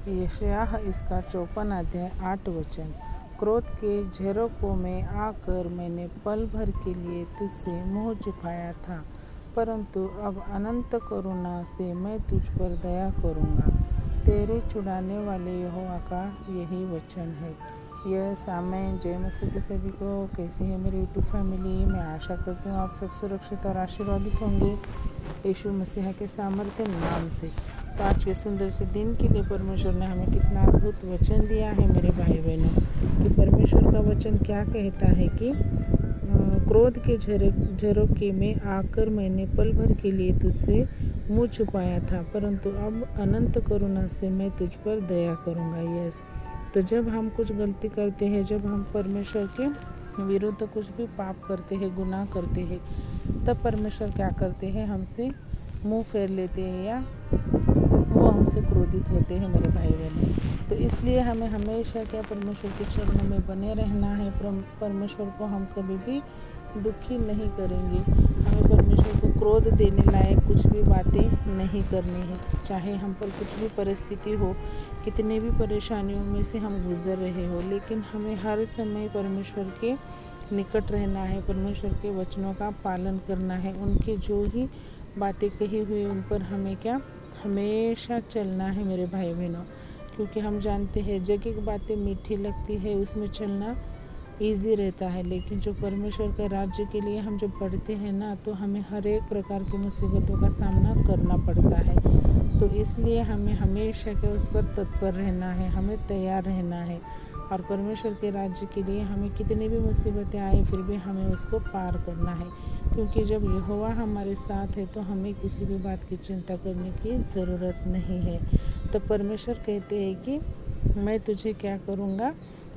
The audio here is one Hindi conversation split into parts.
यशायाह इसका 54 अध्याय 8 वचन। क्रोध के झरोकों में आकर मैंने पल भर के लिए तुझसे मुँह छुपाया था, परंतु अब अनंत करुणा से मैं तुझ पर दया करूँगा। तेरे छुड़ाने वाले यहोवा का यही वचन है। यस आमीन। जय मसीह के सभी को। कैसी है मेरी यूट्यूब फैमिली? मैं आशा करती हूँ आप सब सुरक्षित और आशीर्वादित होंगे यीशु मसीह के सामर्थ्य नाम से। तो आज के सुंदर से दिन के लिए परमेश्वर ने हमें कितना अद्भुत वचन दिया है मेरे भाई बहनों, कि परमेश्वर का वचन क्या कहता है कि क्रोध के झरोखे में आकर मैंने पल भर के लिए तुझसे मुँह छुपाया था, परंतु अब अनंत करुणा से मैं तुझ पर दया करूँगा। यस, तो जब हम कुछ गलती करते हैं, जब हम परमेश्वर के विरुद्ध कुछ भी पाप करते हैं, गुनाह करते हैं, तब परमेश्वर क्या करते हैं? हमसे मुंह फेर लेते हैं या वो हमसे क्रोधित होते हैं मेरे भाई बहन। तो इसलिए हमें हमेशा क्या परमेश्वर के चरणों में बने रहना है। परमेश्वर को हम कभी भी दुखी नहीं करेंगे। हमें परमेश्वर को क्रोध देने लायक कुछ भी बातें नहीं करनी है। चाहे हम पर कुछ भी परिस्थिति हो, कितने भी परेशानियों में से हम गुजर रहे हो, लेकिन हमें हर समय परमेश्वर के निकट रहना है, परमेश्वर के वचनों का पालन करना है। उनके जो ही बातें कही हुई उन पर हमें क्या हमेशा चलना है मेरे भाई बहनों, क्योंकि हम जानते हैं जगह बातें मीठी लगती है, उसमें चलना ईजी रहता है, लेकिन जो परमेश्वर के राज्य के लिए हम जब पढ़ते हैं ना, तो हमें हर एक प्रकार की मुसीबतों का सामना करना पड़ता है। तो इसलिए हमें हमेशा के उस पर तत्पर रहना है, हमें तैयार रहना है। और परमेश्वर के राज्य के लिए हमें कितनी भी मुसीबतें आए फिर भी हमें उसको पार करना है, क्योंकि जब यहोवा हमारे साथ है तो हमें किसी भी बात की चिंता करने की ज़रूरत नहीं है। तो परमेश्वर कहते हैं कि मैं तुझे क्या करूँगा?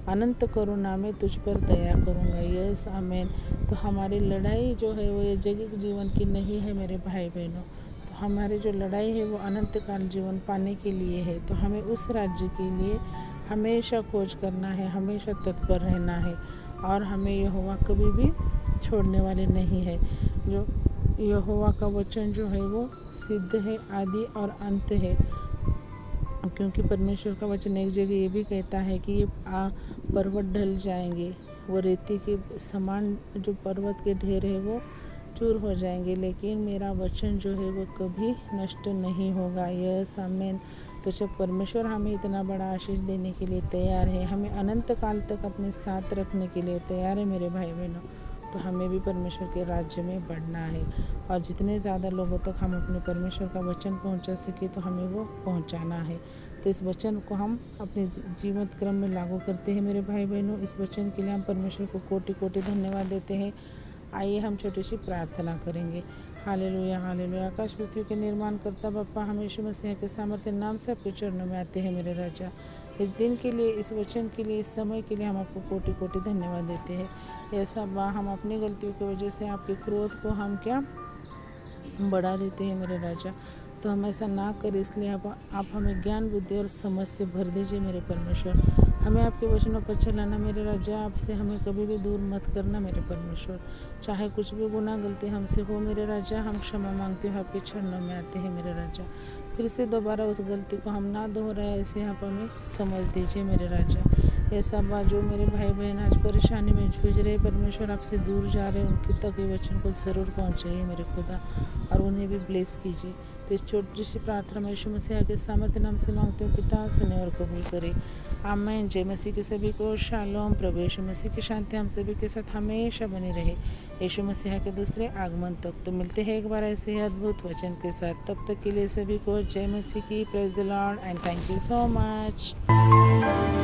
अनंत करुणा में तुझ पर दया करूँगा। यस आमीन। तो हमारी लड़ाई जो है वो ये जगह जीवन की नहीं है मेरे भाई बहनों। तो हमारी जो लड़ाई है वो अनंत काल जीवन पाने के लिए है। तो हमें उस राज्य के लिए हमेशा खोज करना है, हमेशा तत्पर रहना है, और हमें यहोवा कभी भी छोड़ने वाले नहीं है। जो यहोवा का वचन जो है वो सिद्ध है, आदि और अंत है, क्योंकि परमेश्वर का वचन एक जगह ये भी कहता है कि ये पर्वत ढल जाएंगे, वो रेती के समान जो पर्वत के ढेर है वो चूर हो जाएंगे, लेकिन मेरा वचन जो है वो कभी नष्ट नहीं होगा। यस आमीन। तो जब परमेश्वर हमें इतना बड़ा आशीष देने के लिए तैयार है, हमें अनंत काल तक अपने साथ रखने के लिए तैयार है मेरे भाई बहनों, तो हमें भी परमेश्वर के राज्य में बढ़ना है। और जितने ज़्यादा लोगों तक हम अपने परमेश्वर का वचन पहुंचा सके तो हमें वो पहुंचाना है। तो इस वचन को हम अपने जीवन क्रम में लागू करते हैं मेरे भाई बहनों। इस वचन के लिए हम परमेश्वर को कोटि कोटि धन्यवाद देते हैं। आइए हम छोटी सी प्रार्थना करेंगे। Hallelujah hallelujah. आकाश पृथ्वी के निर्माण करता बापा, हम यीशु मसीह के सामर्थ्य नाम से आपके चरणों में आते हैं मेरे राजा। इस दिन के लिए, इस वचन के लिए, इस समय के लिए हम आपको कोटि कोटि धन्यवाद देते हैं। ऐसा बा हम अपनी गलतियों की वजह से आपके क्रोध को हम क्या बढ़ा देते हैं मेरे राजा। तो हम ऐसा ना करें, इसलिए आप हमें ज्ञान बुद्धि और समझ से भर दीजिए मेरे परमेश्वर। हमें आपके वचनों पर चलाना मेरे राजा। आपसे हमें कभी भी दूर मत करना मेरे परमेश्वर। चाहे कुछ भी गुनाह गलती हमसे हो मेरे राजा, हम क्षमा मांगते हो, आपके चरणों में आते हैं मेरे राजा। फिर से दोबारा उस गलती को हम ना दोहराए, ऐसे आप हमें समझ दीजिए मेरे राजा। ऐसा बात जो मेरे भाई बहन आज परेशानी में जूझ रहे परमेश्वर, आपसे दूर जा रहे, उनके तक ये वचन को ज़रूर पहुँचाइए मेरे खुदा, और उन्हें भी ब्लेस कीजिए। तो इस छोटी सी प्रार्थना में यीशु मसीह के सामर्थ्य नाम से मांगते हो पिता, सुने और कबूल करे। आमीन। जय मसीह के सभी को शालोम। प्रभु यीशु मसीह की शांति हम सभी के साथ हमेशा बनी रहे यीशु मसीह के दूसरे आगमन तक। तो मिलते हैं एक बार ऐसे ही अद्भुत वचन के साथ। तब तक के लिए सभी को जय मसीह की। Praise the Lord and thank you so much.